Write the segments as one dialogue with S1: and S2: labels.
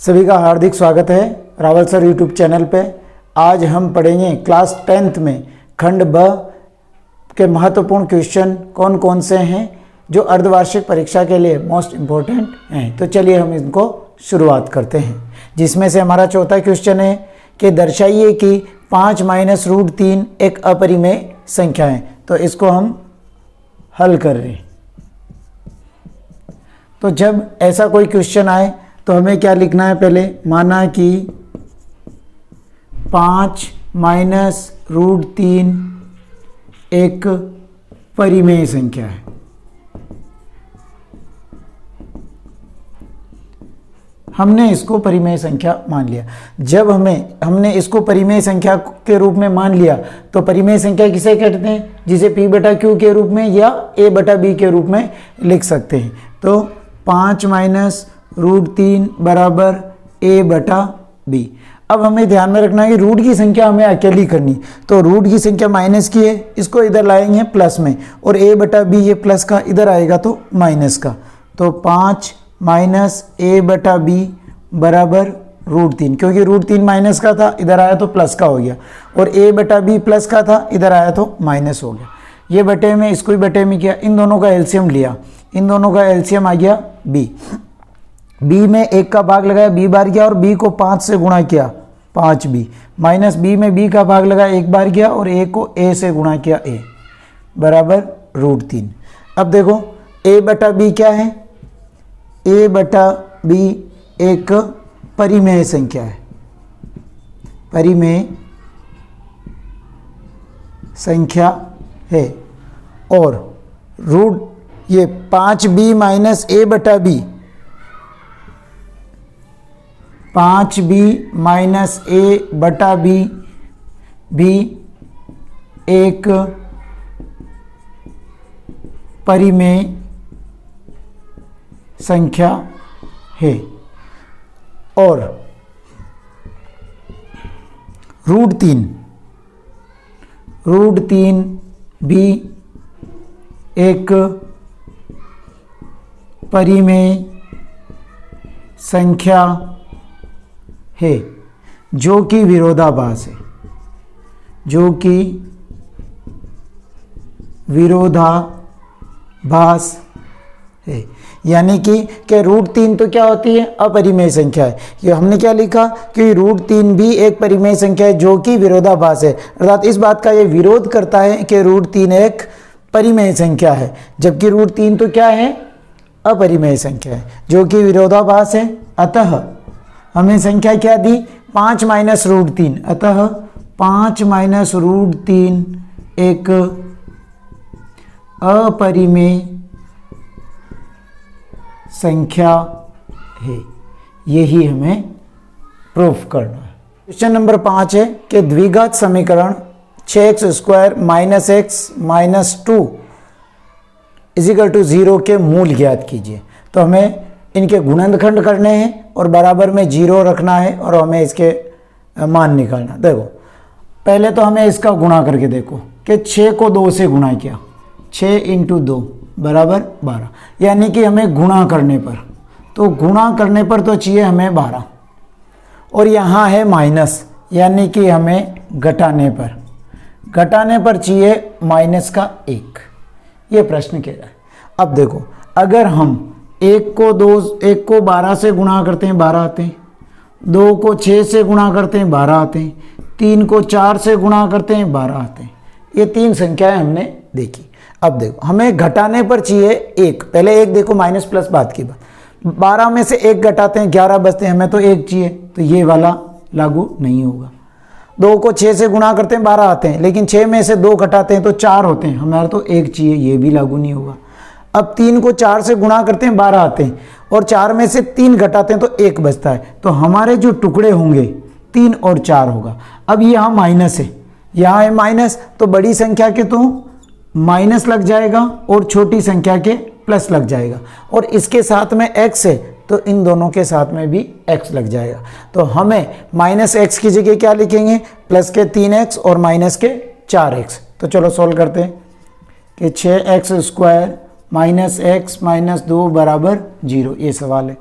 S1: सभी का हार्दिक स्वागत है रावल सर यूट्यूब चैनल पे। आज हम पढ़ेंगे क्लास 10th में खंड ब के महत्वपूर्ण क्वेश्चन कौन कौन से हैं जो अर्धवार्षिक परीक्षा के लिए मोस्ट इम्पोर्टेंट हैं। तो चलिए हम इनको शुरुआत करते हैं, जिसमें से हमारा चौथा क्वेश्चन है कि दर्शाइए कि 5 माइनस रूट 3 एक अपरिमेय संख्या है। तो इसको हम हल कर रहे हैं। तो जब ऐसा कोई क्वेश्चन आए तो हमें क्या लिखना है, पहले माना कि 5 माइनस रूट 3 एक परिमेय संख्या है। हमने इसको परिमेय संख्या मान लिया। जब हमने इसको परिमेय संख्या के रूप में मान लिया तो परिमेय संख्या किसे कहते हैं, जिसे p बटा क्यू के रूप में या a बटा b के रूप में लिख सकते हैं। तो 5 माइनस रूट 3 बराबर a बटा b। अब हमें ध्यान में रखना है कि रूट की संख्या हमें अकेली करनी, तो रूट की संख्या माइनस की है, इसको इधर लाएंगे प्लस में, और a बटा b ये प्लस का इधर आएगा तो माइनस का। तो 5 माइनस a बटा b बराबर रूट 3, क्योंकि रूट 3 माइनस का था, इधर आया तो प्लस का हो गया, और a बटा b प्लस का था, इधर आया तो माइनस हो गया। ये बटे में, इसको भी बटे में किया, इन दोनों का एलसीएम लिया, इन दोनों का एलसीएम आ गया b। b में 1 का भाग लगाया b बार किया और b को 5 से गुणा किया 5b, माइनस b में b का भाग लगाया 1 बार किया और a को a से गुणा किया a बराबर रूट 3। अब देखो a बटा b क्या है, a बटा b एक परिमेय संख्या है, परिमेय संख्या है। और रूट ये 5b माइनस a बटा b, 5b माइनस a बटा b भी एक परिमेय संख्या है। और रूट 3 भी एक परिमेय संख्या है जो कि विरोधाभास है, जो कि विरोधाभास है। यानी कि रूट 3 तो क्या होती है, अपरिमेय संख्या है। ये हमने क्या लिखा कि रूट 3 भी एक परिमेय संख्या है जो कि विरोधाभास है, अर्थात इस बात का ये विरोध करता है कि रूट 3 एक परिमेय संख्या है, जबकि रूट 3 तो क्या है, अपरिमेय संख्या है जो कि विरोधाभास है। अतः हमें संख्या क्या दी, 5 माइनस रूट 3, अतः 5 माइनस रूट 3 एक अपरिमेय संख्या है। यही हमें प्रूफ करना है। क्वेश्चन नंबर 5 है कि द्विघात समीकरण 6x square minus x minus 2 equal to 0 के मूल ज्ञात कीजिए। तो हमें इनके गुणनखंड करने हैं और बराबर में 0 रखना है और हमें इसके मान निकालना। देखो पहले तो हमें इसका गुणा करके देखो कि 6 को 2 से गुणा किया, 6 इंटू 2 बराबर 12, यानी कि हमें गुणा करने पर, तो गुणा करने पर तो चाहिए हमें 12, और यहाँ है माइनस, यानी कि हमें घटाने पर चाहिए माइनस का 1। ये प्रश्न कह रहा है। अब देखो अगर हम 1 को 12 से गुणा करते हैं 12 आते हैं, 2 को 6 से गुणा करते हैं 12 आते हैं, 3 को 4 से गुणा करते हैं 12 आते हैं। ये 3 संख्याएं हमने देखी। अब देखो हमें घटाने पर चाहिए 1, पहले 1 देखो, माइनस प्लस बात की बात, 12 में से 1 घटाते हैं 11 बचते हैं, हमें तो 1 चाहिए, तो ये वाला लागू नहीं होगा। 2 को 6 से गुणा करते हैं 12 आते हैं, लेकिन 6 में से 2 घटाते हैं तो 4 होते हैं, हमारा तो 1 चाहिए, ये भी लागू नहीं होगा। अब 3 को 4 से गुणा करते हैं 12 आते हैं, और 4 में से 3 घटाते हैं तो 1 बचता है, तो हमारे जो टुकड़े होंगे 3 और 4 होगा। अब यहाँ माइनस है, यहाँ है माइनस, तो बड़ी संख्या के तो माइनस लग जाएगा और छोटी संख्या के प्लस लग जाएगा, और इसके साथ में x है तो इन दोनों के साथ में भी x लग जाएगा। तो हमें माइनस एक्स की जगह क्या लिखेंगे, प्लस के 3x और माइनस के 4x। तो चलो सॉल्व करते हैं कि 6x square minus x minus 2 बराबर 0, ये सवाल है।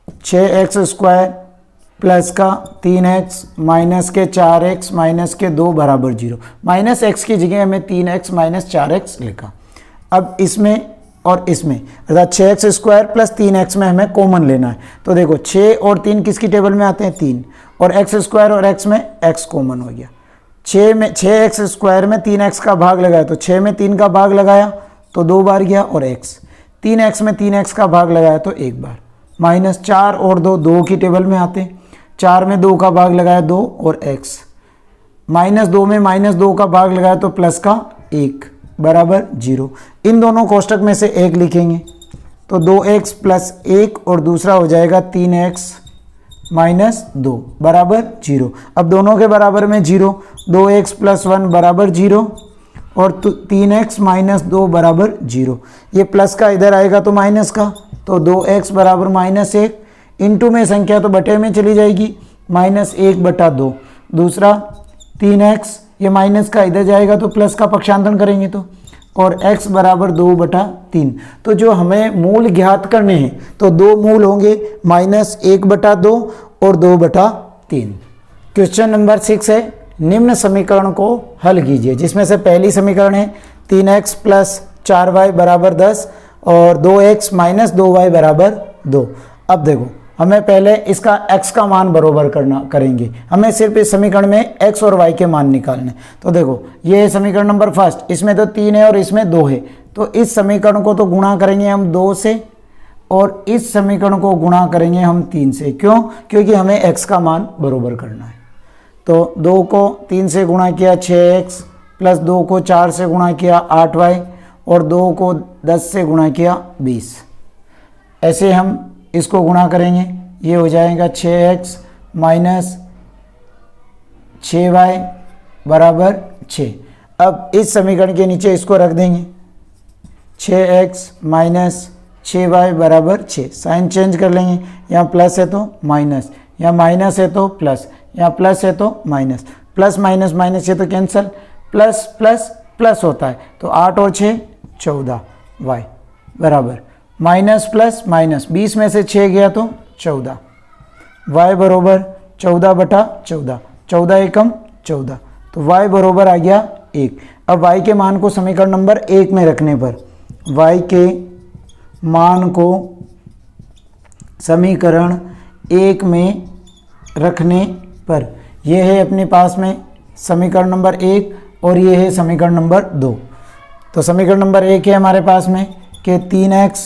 S1: 6x² प्लस का 3x माइनस के 4x माइनस के 2 बराबर 0। माइनस x की जगह हमें 3x माइनस 4x लिखा। अब इसमें और इसमें अर्थात 6x² प्लस 3x में हमें कॉमन लेना है। तो देखो 6 और 3 किसकी टेबल में आते हैं? 3। और x² और x में x कॉमन हो गया। 6x² में 3x का भाग लगाया तो 6 में 3 का भाग लगाया तो 2 बार गया और x। 3x में 3x का भाग लगाया तो 1 बार। माइनस 4 और 2 2 की टेबल में आते हैं। 4 में 2 का भाग लगाया 2 और x। माइनस 2 में माइनस 2 का भाग लगाया तो प्लस का 1 बराबर 0। इन दोनों कोष्टक में से एक लिखेंगे तो 2x प्लस 1 और दूसरा हो जाएगा 3x माइनस 2 बराबर 0। अब दोनों के बराबर में 0, 2x प्लस 1 बराबर 0 और 3x माइनस 2 बराबर 0। ये प्लस का इधर आएगा तो माइनस का, तो 2x बराबर माइनस 1। इंटू में संख्या तो बटे में चली जाएगी, -1/2। दूसरा 3x, ये माइनस का इधर जाएगा तो प्लस का पक्षांतरण करेंगे तो, और x बराबर 2/3। तो जो हमें मूल ज्ञात करने हैं तो दो मूल होंगे, -1/2 और 2/3। क्वेश्चन नंबर 6 है, निम्न समीकरण को हल कीजिए, जिसमें से पहली समीकरण है 3x प्लस 4y बराबर 10 और 2x माइनस 2y बराबर 2। अब देखो हमें पहले इसका x का मान बराबर करेंगे। हमें सिर्फ इस समीकरण में x और y के मान निकालने। तो देखो ये है समीकरण नंबर फर्स्ट, इसमें तो 3 है और इसमें 2 है। तो इस समीकरण को तो गुणा करेंगे हम 2 से और इस समीकरण को गुणा करेंगे हम 3 से। क्यों? क्योंकि हमें x का मान बराबर करना है। तो 2 को 3 से गुणा किया 6x प्लस 2 को 4 से गुणा किया 8y और 2 को 10 से गुणा किया 20। ऐसे हम इसको गुणा करेंगे, ये हो जाएगा 6x माइनस 6y बराबर 6। अब इस समीकरण के नीचे इसको रख देंगे, 6x माइनस 6y बराबर 6। साइन चेंज कर लेंगे, यहाँ प्लस है तो माइनस, यहाँ माइनस है तो प्लस, यहाँ प्लस है तो माइनस, प्लस माइनस माइनस ये तो कैंसिल, प्लस प्लस प्लस होता है। तो 8 और 6 14 y बराबर माइनस प्लस माइनस, 20 में से 6 गया तो 14, y बराबर 14/14, 14 एकम 14, तो y बराबर आ गया 1। अब y के मान को समीकरण नंबर 1 में रखने पर, y के मान को समीकरण 1 में रखने पर, यह है अपने पास में समीकरण नंबर 1 और ये है समीकरण नंबर 2। तो समीकरण नंबर 1 है हमारे पास में कि 3x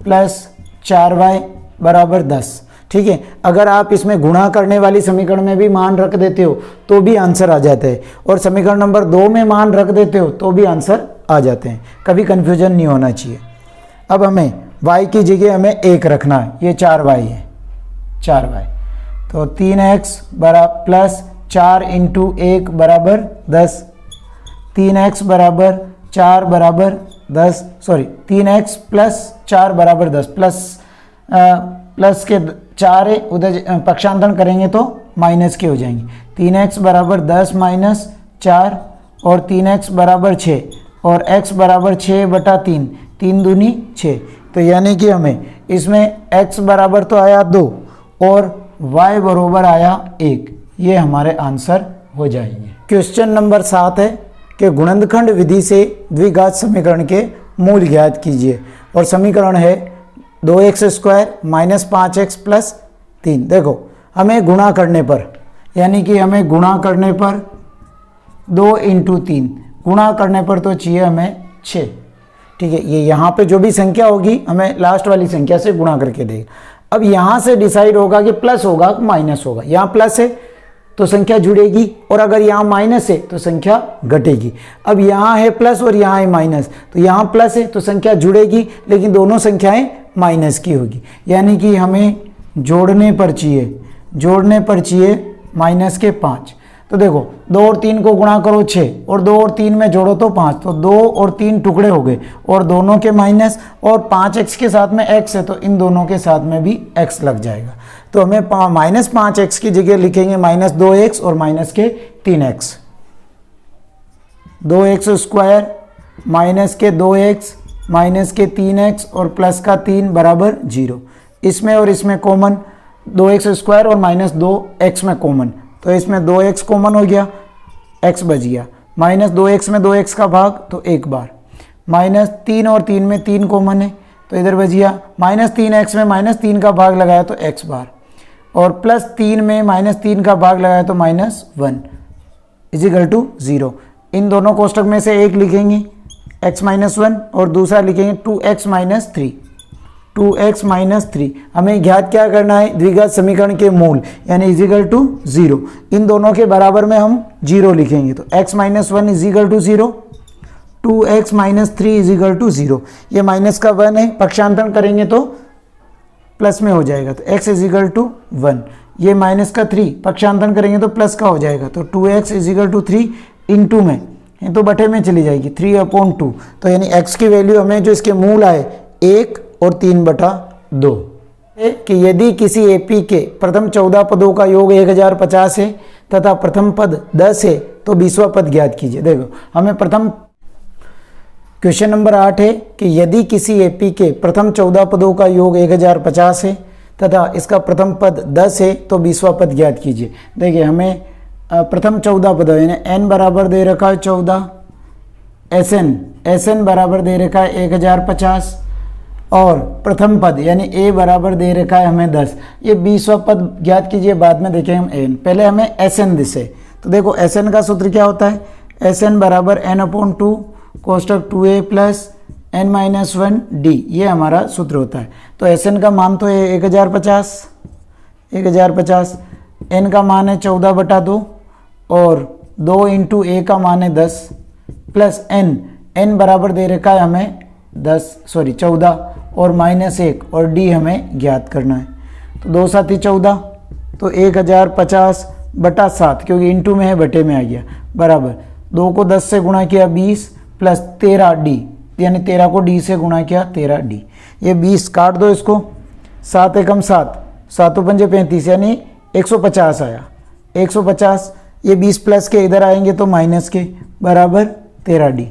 S1: प्लस 4y बराबर 10। ठीक है, अगर आप इसमें गुणा करने वाली समीकरण में भी मान रख देते हो तो भी आंसर आ जाता है, और समीकरण नंबर 2 में मान रख देते हो तो भी आंसर आ जाते हैं। कभी कन्फ्यूजन नहीं होना चाहिए। अब हमें y की जगह हमें 1 रखना है, ये 4y है, 4y। तो 3x बराबर प्लस 4 इंटू 1 बराबर 10, 3x बराबर 4 बराबर 10, सॉरी 3x प्लस 4 बराबर 10, प्लस के 4 है उधर पक्षांतरण करेंगे तो माइनस के हो जाएंगे। 3x बराबर 10 माइनस 4 और 3x बराबर 6 और x बराबर 6/3, 3 दूनी 6। तो यानी कि हमें इसमें x बराबर तो आया 2 और y बराबर आया 1। ये हमारे आंसर हो जाएंगे। क्वेश्चन नंबर 7 है कि गुणनखंड विधि से द्विघात समीकरण के मूल ज्ञात कीजिए, और समीकरण है 2x² माइनस 5x प्लस 3। देखो हमें गुणा करने पर, यानी कि हमें गुणा करने पर 2 इंटू 3, गुणा करने पर तो चाहिए हमें 6। ठीक है, ये यहाँ पे जो भी संख्या होगी हमें लास्ट वाली संख्या से गुणा करके देगा। अब यहाँ से डिसाइड होगा कि प्लस होगा माइनस होगा। यहाँ प्लस है तो संख्या जुड़ेगी, और अगर यहाँ माइनस है तो संख्या घटेगी। अब यहाँ है प्लस और यहाँ है माइनस, तो यहाँ प्लस है तो संख्या जुड़ेगी, लेकिन दोनों संख्याएं माइनस की होगी। यानी कि हमें जोड़ने पर चाहिए माइनस के 5। तो देखो 2 और 3 को गुणा करो 6 और 2 और 3 में जोड़ो तो 5, तो 2 और 3 टुकड़े हो गए और दोनों के माइनस, और 5x के साथ में x है तो इन दोनों के साथ में भी x लग जाएगा। तो हमें -5x की जगह लिखेंगे -2x और माइनस के 3x, 2x² माइनस के 2x माइनस के 3x और प्लस का 3 बराबर 0। इसमें और इसमें कॉमन, 2x² और -2x में कॉमन, तो इसमें 2x कॉमन हो गया, x बच गया, -2x में 2x का भाग तो एक बार, -3 और 3 में 3 कॉमन है तो इधर बच गया, -3x में -3 का भाग लगाया तो x बार, और +3 में -3 का भाग लगाया तो -1 इजिकल टू 0। इन दोनों कोष्टक में से एक लिखेंगे x - 1 और दूसरा लिखेंगे 2x - 3, 2x - 3। हमें ज्ञात क्या करना है, द्विघात समीकरण के मूल यानी इजिकल टू 0। इन दोनों के बराबर में हम 0 लिखेंगे तो x - 1 equal to 0, 2x - 3 equal to 0। ये माइनस का 1 है, पक्षांतरण करेंगे तो प्लस में हो जाएगा तो x इजिकल टू 1। ये माइनस का 3 पक्षांतरण करेंगे तो प्लस का हो जाएगा तो 2x इजिकल टू 3 इंटू में ये तो बटे में चली जाएगी 3/2। तो यानी x की वैल्यू हमें जो इसके मूल आए 1 और 3/2 कि यदि किसी एपी के प्रथम 14 पदों का योग 1050 है तथा प्रथम पद 10 है तो 20वां पद ज्ञात कीजिए। देखो हमें प्रथम क्वेश्चन नंबर 8 है कि यदि किसी एपी के प्रथम 14 पदों का योग 1050 है तथा इसका प्रथम पद 10 है तो 20वां पद ज्ञात कीजिए। देखिए हमें प्रथम 14 पद यानी n बराबर दे रखा है 14, SN बराबर दे रखा है 1050 और प्रथम पद यानी a बराबर दे रखा है हमें 10। ये 20वां पद ज्ञात कीजिए, बाद में देखेंगे हम n, पहले हमें SN दिसे। तो देखो SN का सूत्र क्या होता है, SN बराबर n/2 कोष्टक 2a plus n - 1d, ये हमारा सूत्र होता है। तो SN का मान तो है 1050, n का मान है 14/2 और 2 × a का मान है 10 प्लस n बराबर दे रखा है हमें 14 और -1 और d हमें ज्ञात करना है। तो 2 7 14 तो 1050/7 क्योंकि इंटू में है बटे में आ गया, बराबर 2 को 10 से गुणा किया 20 प्लस 13d यानी 13 को d से गुणा किया 13d। ये 20 काट दो इसको, 7 एकम 7, 7 पंजे 35 यानी 150 आया, 150। ये 20 प्लस के इधर आएंगे तो माइनस के, बराबर 13d।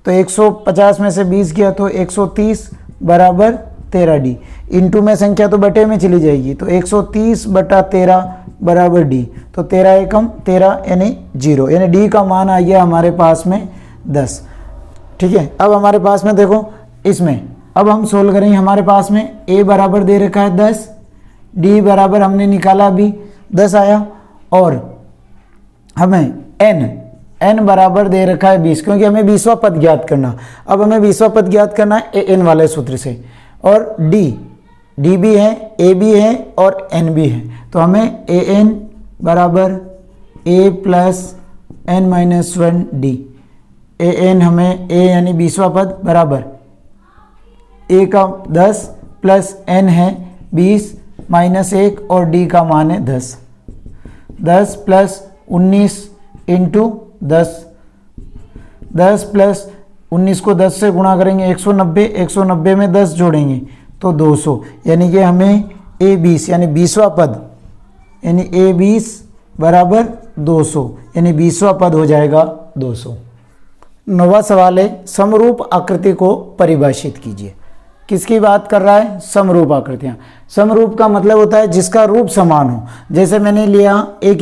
S1: तो 150 में से 20 गया तो 130 बराबर 13d। इंटू में संख्या तो बटे में चली जाएगी तो 130/13 बराबर d। तो 13 एकम 13 यानी 0, यानी d का मान आ गया हमारे पास में 10। ठीक है, अब हमारे पास में देखो इसमें अब हम सोल्व करेंगे। हमारे पास में a बराबर दे रखा है 10, d बराबर हमने निकाला अभी 10 आया और हमें n बराबर दे रखा है 20 क्योंकि हमें 20वां पद ज्ञात करना। अब हमें 20वां पद ज्ञात करना है an वाले सूत्र से, और d भी है, a भी है और n भी है। तो हमें an बराबर a plus n - 1d, an हमें a यानी 20वां पद बराबर a का 10 प्लस n है 20 -1 और d का मान है 10 प्लस 19 इंटू 10 प्लस 19 को 10 से गुणा करेंगे 190 में 10 जोड़ेंगे तो 200, यानी कि हमें a20 यानी 20वां पद यानी a20 बराबर 200 यानी 20वां पद हो जाएगा 200। 9वां सवाल है समरूप आकृति को परिभाषित कीजिए। किसकी बात कर रहा है, समरूप आकृतियां। समरूप का मतलब होता है जिसका रूप समान हो। जैसे मैंने लिया एक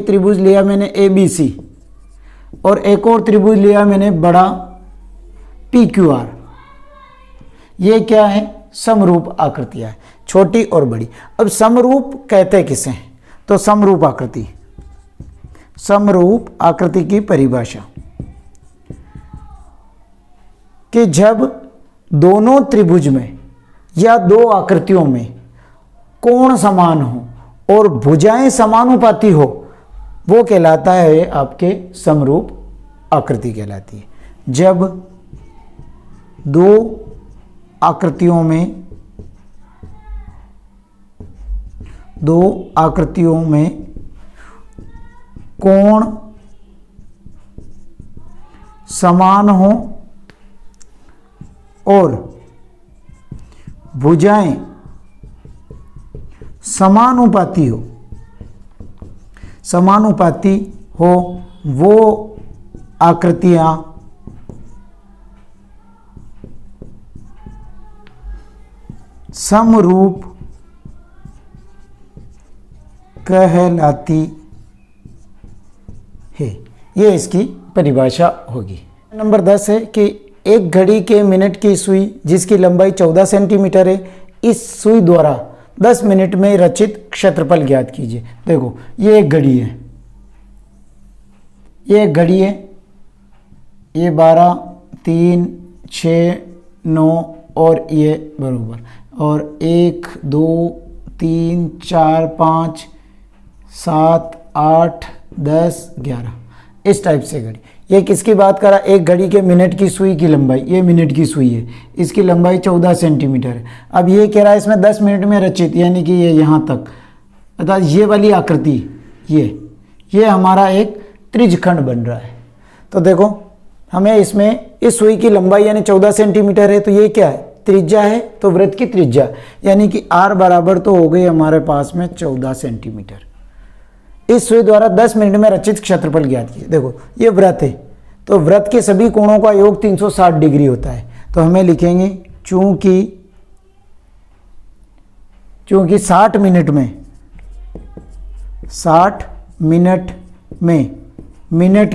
S1: त्रिभुज लिया मैंने ABC और एक और त्रिभुज लिया मैंने बड़ा PQR। ये क्या है, समरूप आकृतियां है, छोटी और बड़ी। अब समरूप कहते किसे हैं, तो समरूप आकृति की परिभाषा कि जब दोनों त्रिभुज में या दो आकृतियों में कोण समान हो और भुजाएं समानुपाती हो वो कहलाता है आपके समरूप आकृति कहलाती है। जब दो आकृतियों में कोण समान हो और भुजाएं समानुपाती हो वो आकृतियां समरूप कहलाती है। ये इसकी परिभाषा होगी। नंबर 10 है कि एक घड़ी के मिनट की सुई जिसकी लंबाई 14 सेंटीमीटर है, इस सुई द्वारा 10 मिनट में रचित क्षेत्रफल ज्ञात कीजिए। देखो ये एक घड़ी है, ये एक घड़ी है, ये 12, 3, 6, 9 और ये बरोबर, और 1, 2, 3, 4, 5, 7, 8, 10, 11 इस टाइप से घड़ी। ये किसकी बात करा? एक घड़ी के मिनट की सुई की लंबाई, ये मिनट की सुई है, इसकी लंबाई 14 सेंटीमीटर है। अब ये कह रहा है इसमें 10 मिनट में रचित, यानी कि ये यहाँ तक, अर्थात ये वाली आकृति, ये हमारा एक त्रिज्यखंड बन रहा है। तो देखो हमें इसमें इस सुई की लंबाई यानी 14 सेंटीमीटर है, तो ये क्या है? त्रिज्या है, तो वृत्त की त्रिज्या यानी कि r बराबर तो हो गई हमारे पास में 14 सेंटीमीटर। इस सुई द्वारा 10 मिनट में रचित क्षेत्रफल ज्ञात कीजिए। देखो ये वृत्त है, तो वृत्त के सभी कोणों का योग 360 डिग्री होता है। तो हमें लिखेंगे चूंकि 60 मिनट में मिनट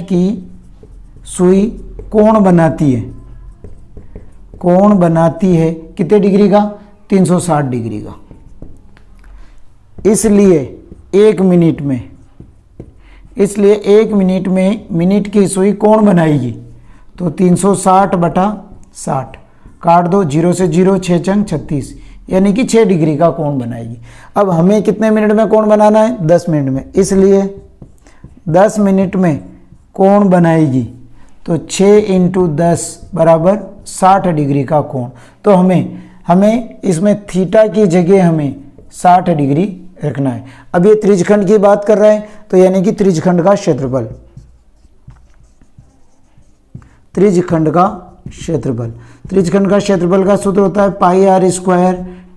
S1: की सुई कोण बनाती है कितने डिग्री का? 360 डिग्री का। इसलिए एक मिनट में मिनट की सुई कोण बनाएगी, तो 360/60 काट दो, 0 से 0, 6 चंग 36, यानी कि 6 डिग्री का कोण बनाएगी। अब हमें कितने मिनट में कोण बनाना है? 10 मिनट में, इसलिए 10 मिनट में कोण बनाएगी, तो 6 × 10 बराबर 60 डिग्री का कोण। तो हमें इसमें थीटा की जगह हमें 60 डिग्री रखना है। अब ये त्रिज्यखंड की बात कर रहा है, तो यानी कि त्रिज्यखंड का क्षेत्रफल का सूत्र होता है πr²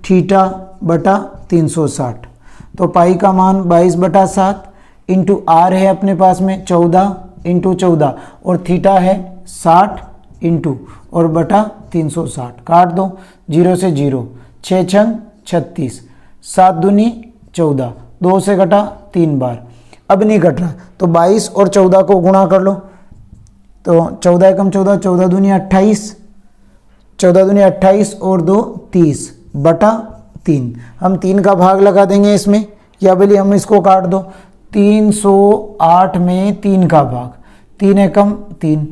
S1: θ/360। तो पाई का मान 22/7 इंटू r है अपने पास में 14 × 14 और थीटा है 60 इंटू और बटा 360, काट दो, 0 से 0, 6 छंग 36, 7 दूनी 14, 2 से घटा 3 बार, अब नहीं घट रहा, तो 22 और 14 को गुणा कर लो, तो 14 एकम 14, 14 दूनी 28, 14 दूनी 28 और 2 30 बटा 3। हम 3 का भाग लगा देंगे इसमें, या बोलिए हम इसको काट दो, 308 में 3 का भाग, 3 एकम 3,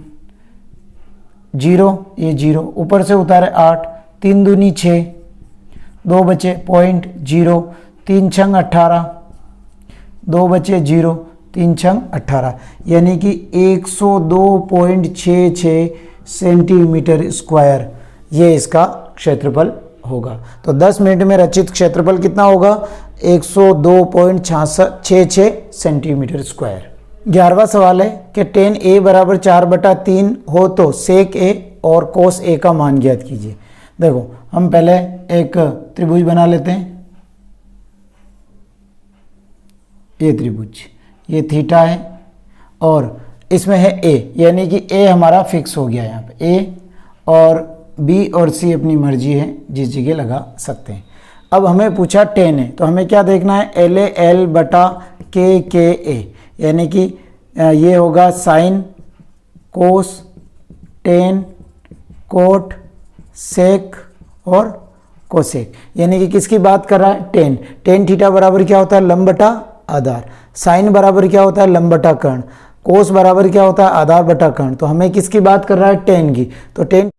S1: 0 ये 0 ऊपर से उतारे 8, 3 दूनी 6, 2 बचे पॉइंट 0, 3 छंग 18, 2 बचे 0, 3 छंग 18, यानी कि 102.66 सेंटीमीटर स्क्वायर ये इसका क्षेत्रफल होगा। तो 10 मिनट में रचित क्षेत्रफल कितना होगा? 102.66 सेंटीमीटर स्क्वायर। 11वां सवाल है कि tan a बराबर 4/3 हो तो sec a और cos a का मान ज्ञात कीजिए। देखो हम पहले एक त्रिभुज बना लेते हैं, ये त्रिभुज, ये थीटा है और इसमें है a, यानी कि a हमारा फिक्स हो गया यहाँ पे, a और b और c अपनी मर्जी है जिस जगह लगा सकते हैं। अब हमें पूछा tan है, तो हमें क्या देखना है? LA/L/KKA, यानी कि ये होगा साइन, कोस, टेन, कोट, सेक और कोसेक, यानी कि किसकी बात कर रहा है? टेन। टेन थीटा बराबर क्या होता है? लंब बटा आधार। साइन बराबर क्या होता है? लंब बटा कर्ण। कोस बराबर क्या होता है? आधार बटा कर्ण। तो हमें किसकी बात कर रहा है? टेन की। तो टेन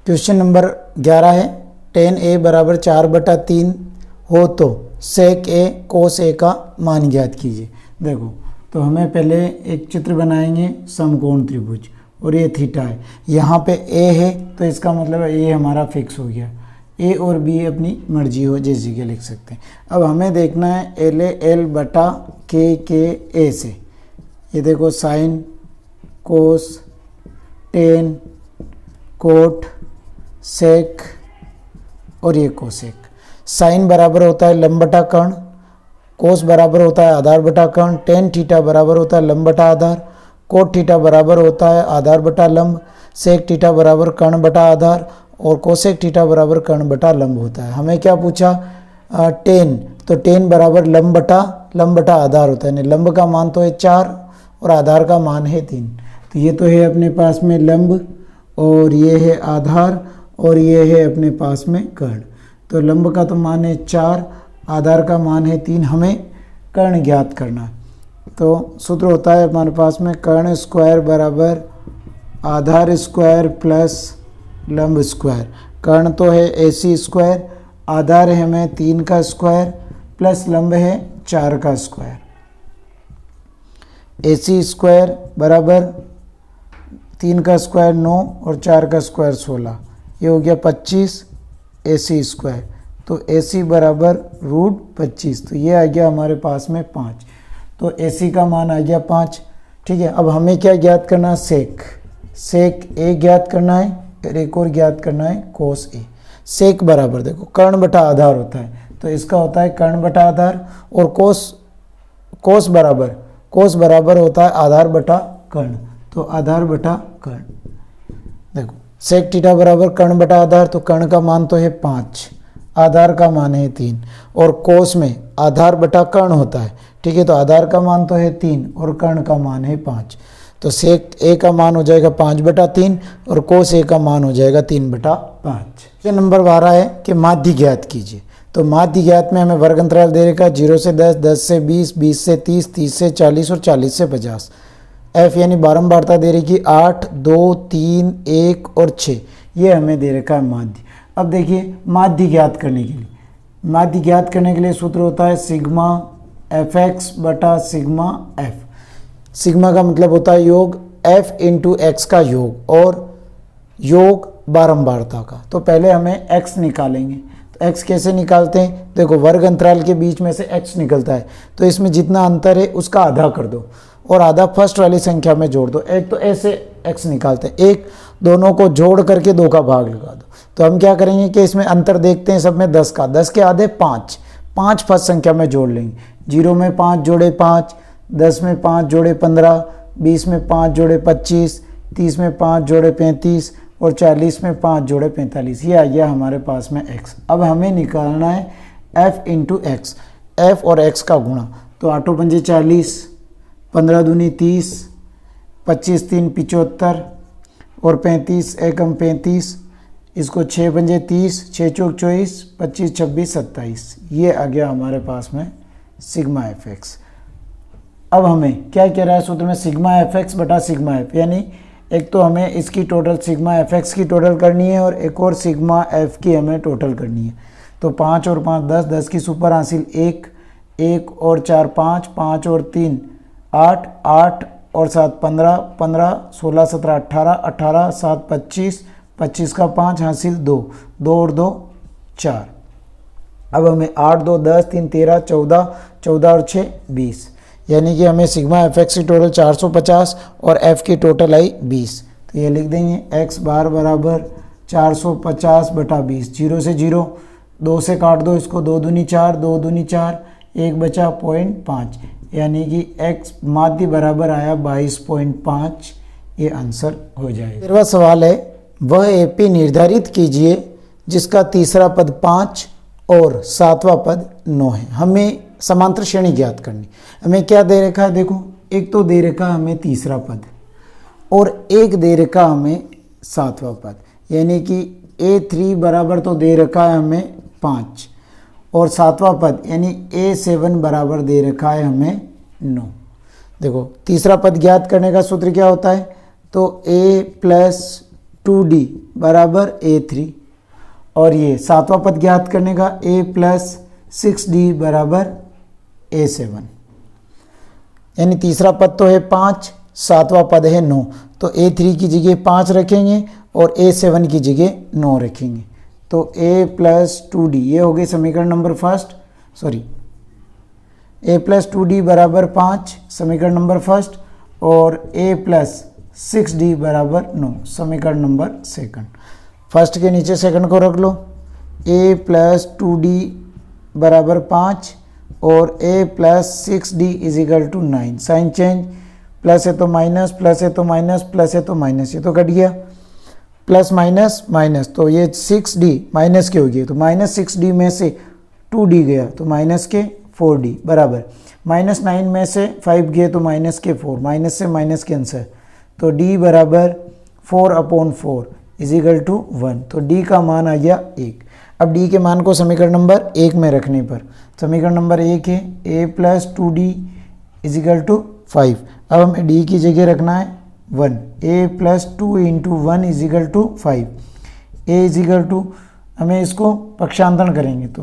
S1: क्वेश्चन नंबर 11 है, tan a बराबर 4/3 हो तो sec a cos a का मान ज्ञात कीजिए। देखो तो हमें पहले एक चित्र बनाएंगे समकोण त्रिभुज, और ये थीटा है, यहाँ पे a है तो इसका मतलब है a हमारा फिक्स हो गया, a और b अपनी मर्जी हो जिस जगह लिख सकते हैं। अब हमें देखना है LA/L/KKA से, ये देखो साइन, कोस, टेन, कोट, सेक और ये कोसेक। साइन बराबर होता है लंब बटा कर्ण, कोस बराबर होता है आधार बटा कर्ण, टेन थीटा बराबर होता है लंब बटा आधार, कोट थीटा बराबर होता है आधार बटा लंब, सेक थीटा बराबर कर्ण बटा आधार और कोसेक थीटा बराबर कर्ण बटा लंब होता है। हमें क्या पूछा, टेन, तो टेन बराबर लंब बटा आधार होता है। लंब का मान तो है 4 और आधार का मान है 3। तो ये तो है अपने पास में लंब और ये है आधार और ये है अपने पास में कर्ण। तो लंब का तो मान है 4, आधार का मान है 3, हमें कर्ण ज्ञात करना है। तो सूत्र होता है हमारे पास में कर्ण स्क्वायर बराबर आधार स्क्वायर प्लस लंब स्क्वायर। कर्ण तो है AC स्क्वायर, आधार है हमें 3 का स्क्वायर प्लस लंब है 4 का स्क्वायर। AC स्क्वायर बराबर 3 का स्क्वायर 9 और 4 का स्क्वायर 16, ये हो गया 25 AC स्क्वायर। तो AC बराबर √25, तो ये आ गया हमारे पास में 5। तो AC का मान आ गया 5। ठीक है, अब हमें क्या ज्ञात करना है, सेक A ज्ञात करना है और एक और ज्ञात करना है कोस A। सेक बराबर देखो कर्ण बटा आधार होता है, तो इसका होता है कर्ण बटा आधार, और कोस बराबर होता है आधार बटा कर्ण, तो आधार बटा कर्ण। देखो सेक थीटा बराबर कर्ण बटा आधार, तो कर्ण का मान तो है 5, आधार का मान है 3, और कोस में आधार बटा कर्ण होता है। ठीक है, तो आधार का मान तो है 3 और कर्ण का मान है 5, तो सेक A का मान हो जाएगा 5/3 और कोस A का मान हो जाएगा 3/5। नंबर 12 है कि माध्य ज्ञात कीजिए। तो माध्य ज्ञात में हमें वर्ग अंतराल दे रखा है 0 से 10, 10 से 20, 20 से 30, 30 से 40 और 40 से 50। F यानी बारंबारता दे रखी 8, 2, 3, 1 और 6, ये हमें दे रखा है माध्य। अब देखिए माध्य ज्ञात करने के लिए सूत्र होता है सिग्मा fx बटा सिग्मा f। सिग्मा का मतलब होता है योग, f इंटू एक्स का योग और योग बारंबारता का। तो पहले हमें x निकालेंगे, तो x कैसे निकालते हैं, देखो वर्ग अंतराल के बीच में से x निकलता है, तो इसमें जितना अंतर है उसका आधा कर दो और आधा फर्स्ट वाली संख्या में जोड़ दो। एक तो ऐसे x निकालते हैं, एक दोनों को जोड़ करके 2 का भाग लगा दो। तो हम क्या करेंगे कि इसमें अंतर देखते हैं सब में 10 का, 10 के आधे 5, 5 फर्स्ट संख्या में जोड़ लेंगे। 0 में 5 जोड़े 5, 10 में 5 जोड़े 15, 20 में 5 जोड़े 25, 30 में 5 जोड़े 35 और 40 में 5 जोड़े 45। ये आ गया हमारे पास में x। अब हमें निकालना है f इंटू एक्स, f और x का गुणा। तो 8 पंजे 40, 15 दूनी 30, 25 3 75 और 35 एकम 35, इसको 6 पंजे 30, 6 चौक 24, 25 26 27, ये आ गया हमारे पास में सिग्मा fx। अब हमें क्या कह रहा है सूत्र में, सिग्मा fx बटा सिग्मा f, यानी एक तो हमें इसकी टोटल सिग्मा fx की टोटल करनी है और एक और सिग्मा f की हमें टोटल करनी है। तो 5 और 5 10, 10 की सुपर हासिल 1, 1 और 4 5, 5 और 3 8, 8 और 7 15, 15 16 17 18, 18 7 25, 25 का 5 हासिल 2, 2 और 2 4। अब हमें 8 2 10 3 13 14, 14 और 6 20, यानी कि हमें सिग्मा fx की टोटल 450 और f की टोटल आई 20। तो ये लिख देंगे x बार बराबर 450 बटा 20। 0 से 0, 2 से काट दो इसको, 2 दूनी 4, 2 दूनी 4, 1 बचा 0.5, यानी कि x माध्य बराबर आया 22.5। ये आंसर हो जाएगा। 13वां सवाल है, वह AP निर्धारित कीजिए जिसका तीसरा पद 5 और 7वां पद 9 है। हमें समांतर श्रेणी ज्ञात करनी। हमें क्या दे रखा है, देखो एक तो दे रखा है हमें तीसरा पद और एक दे रखा हमें 7वां पद, यानी कि A3 बराबर तो दे रखा है हमें 5 और 7वां पद यानी A7 बराबर दे रखा है हमें 9। देखो तीसरा पद ज्ञात करने का सूत्र क्या होता है, तो A + 2D बराबर A3 और ये 7वां पद ज्ञात करने का A + 6D बराबर A7, यानी तीसरा पद तो है 5, 7वां पद है 9, तो A3 की जगह 5 रखेंगे और A7 की जगह 9 रखेंगे। तो A + 2D, ये हो गई समीकरण नंबर फर्स्ट, A + 2D बराबर 5 समीकरण नंबर फर्स्ट और A + 6D बराबर 9 समीकरण नंबर सेकंड। फर्स्ट के नीचे सेकंड को रख लो, A + 2D बराबर 5 और A + 6D = 9। Sign change plus है तो माइनस, प्लस है तो माइनस, प्लस है तो माइनस, ये तो कट गया, प्लस माइनस माइनस, तो ये 6d माइनस के हो गए, तो माइनस 6d में से 2d गया तो माइनस के 4d बराबर, माइनस 9 में से 5 गए तो माइनस के 4, माइनस से माइनस कैंसर, तो d बराबर 4/4 इज इक्वल टू 1, तो d का मान आ गया 1। अब d के मान को समीकरण नंबर 1 में रखने पर, समीकरण नंबर 1 है a plus 2d is equal to 5। अब हमें d की जगह रखना है 1, a plus 2 into 1 is equal to 5, a is equal to, हमें इसको पक्षांतरण करेंगे तो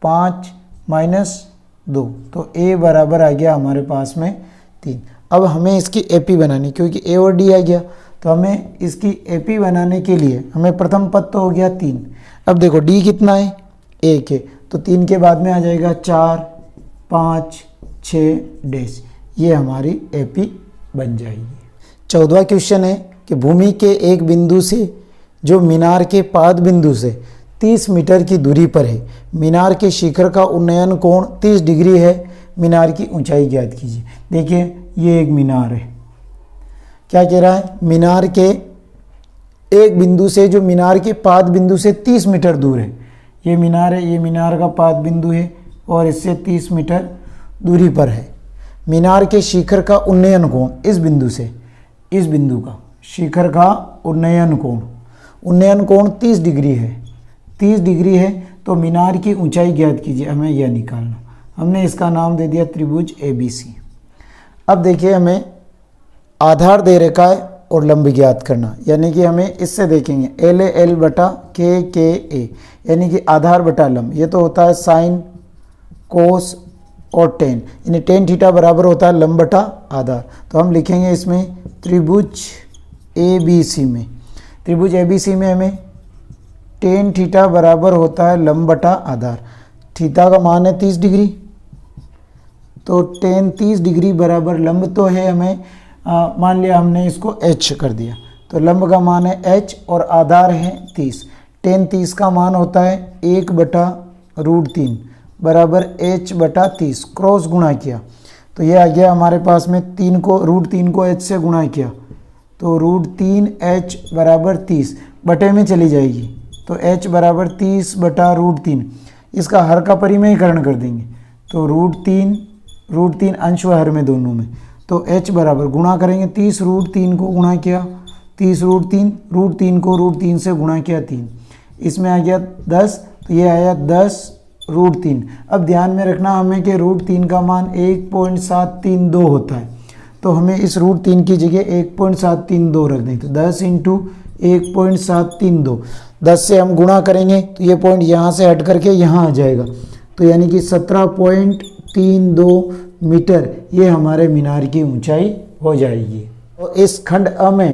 S1: 5 माइनस 2, तो a बराबर आ गया हमारे पास में 3। अब हमें इसकी AP बनानी, क्योंकि a और d आ गया, तो हमें इसकी AP बनाने के लिए हमें प्रथम पद तो हो गया 3। अब देखो d कितना है 1 है, तो 3 के बाद में आ जाएगा 4, 5, 6 डैश, ये हमारी AP बन जाएगी। 14वां क्वेश्चन है कि भूमि के एक बिंदु से जो मीनार के पाद बिंदु से 30 मीटर की दूरी पर है, मीनार के शिखर का उन्नयन कोण 30 डिग्री है, मीनार की ऊंचाई ज्ञात कीजिए। देखिए ये एक मीनार है, क्या कह रहा है, मीनार के एक बिंदु से जो मीनार के पाद बिंदु से 30 मीटर दूर है, ये मीनार है, ये मीनार का पाद बिंदु है और इससे 30 मीटर दूरी पर है। मीनार के शिखर का उन्नयन कोण इस बिंदु से, इस बिंदु का शिखर का उन्नयन कोण 30 डिग्री है, 30 डिग्री है, तो मीनार की ऊंचाई ज्ञात कीजिए, हमें यह निकालना। हमने इसका नाम दे दिया त्रिभुज ABC। अब देखिए हमें आधार दे रखा है और लंब ज्ञात करना, यानी कि हमें इससे देखेंगे LA बटा KA, यानी कि आधार बटा लंब, ये तो होता है साइन, कोस और टेन, यानी टेन थीटा बराबर होता है लंब बटा आधार। तो हम लिखेंगे इसमें त्रिभुज ABC में, त्रिभुज ABC में हमें टेन थीटा बराबर होता है लंब बटा आधार, थीटा का मान है 30 डिग्री, तो टेन 30 डिग्री बराबर लंब तो है हमें, मान लिया हमने इसको h कर दिया, तो लंब का मान है h और आधार है 30, टेन 30 का मान होता है 1/√3 बराबर h बटा 30, क्रॉस गुणा किया तो ये आ गया हमारे पास में 3 को √3 को h से गुणा किया तो √3h बराबर 30 बटे में चली जाएगी, तो h बराबर 30/√3, इसका हर का परिमेयकरण कर देंगे तो √3 अंश व हर में दोनों में, तो h बराबर गुणा करेंगे 30√3 को गुणा किया 30√3 को √3 से गुणा किया 3, इसमें आ गया 10, तो ये आया 10√3। अब ध्यान में रखना हमें कि √3 का मान 1.732 होता है, तो हमें इस √3 की जगह 1.732 रख दें, तो 10 इंटू 1.732, 10 से हम गुणा करेंगे तो ये पॉइंट यहाँ से हट करके यहाँ आ जाएगा, तो यानी कि 17.32 मीटर ये हमारे मीनार की ऊंचाई हो जाएगी। तो इस खंड अ में